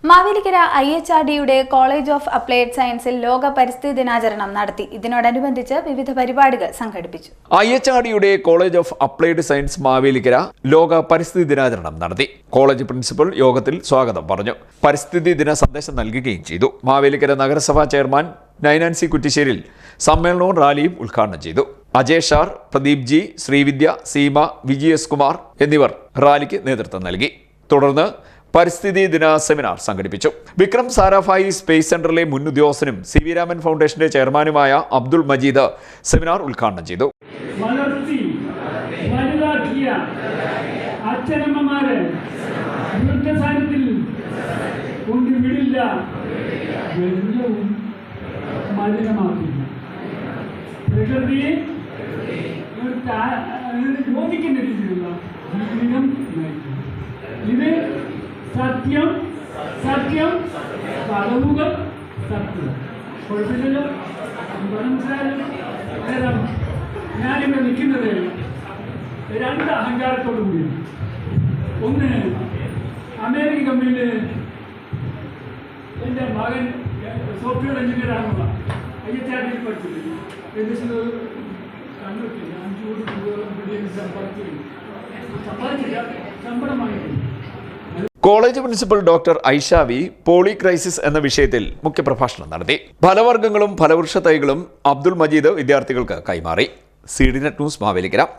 മാവേലിക്കര IHRDയുടെ college of applied സയൻസിൽ ലോക പരിസ്ഥിതി ദിനാചരണം നടത്തി. ഇതിനോടനുബന്ധിച്ച് വിവിധ പരിപാടികൾ സംഘടിപ്പിച്ചു. IHRDയുടെ college of applied science Mavelikara ലോക പരിസ്ഥിതി ദിനാചരണം നടത്തി. കോളേജ് പ്രിൻസിപ്പൽ യോഗത്തിൽ സ്വാഗതം പറഞ്ഞു. പരിസ്ഥിതി ദിന സന്ദേശം നൽകുകയും ചെയ്തു. മാവേലിക്കര നഗരസഭാ ചെയർമാൻ നൈനാൻസി കുറ്റിശ്ശേരിൽ സമ്മേളനവും റാലിയും ഉദ്ഘാടനം ചെയ്തു. അജയ് ഷാർ, പ്രദീപ് ജി, ശ്രീവിദ്യ, സീമ, വിജയസ് കുമാർ എന്നിവർ റാലിക്ക് നേതൃത്വം നൽകി. തുടർന്ന് പരിസ്ഥിതി ദിന സെമിനാർ സംഘടിപ്പിച്ചു. വിക്രം സാരാഭായി സ്പേസ് സെന്ററിലെ മുൻ ഉദ്യോഗസ്ഥനും CV രാമൻ ഫൗണ്ടേഷന്റെ ചെയർമാനുമായ അബ്ദുൾ മജീദ് സെമിനാർ ഉദ്ഘാടനം ചെയ്തു. പ്രകൃതിയെ യോജിക്കുന്ന രീതിയിലുള്ള ജീവിതം ഇത് സത്യം സത്യം കളവുകൾ സത്യം കുഴപ്പമില്ലല്ലോ. ഞാനിവിടെ നിൽക്കുന്നത് രണ്ട് അഹങ്കാരത്തോടു കൂടി. ഒന്ന്, അമേരിക്കൻ കമ്പനിയിൽ എൻ്റെ മകൻ സോഫ്റ്റ്വെയർ എഞ്ചിനീയറാണുള്ള IHRD പഠിച്ചത്. ഏകദേശം കണ്ടിട്ടില്ല 5 കോടി രൂപയോളം സമ്പാദിച്ചില്ല, ശമ്പളം വാങ്ങിയിട്ടില്ല. College principal doctor Aisha V polycrisis എന്ന വിഷയത്തിൽ മുഖ്യപ്രഭാഷണം നടത്തി. ഫലവർഗ്ഗങ്ങളും ഫലവൃക്ഷ തൈകളും അബ്ദുൾ മജീദ് വിദ്യാർത്ഥികൾക്ക് കൈമാറി. CDNet news Mavelikkara.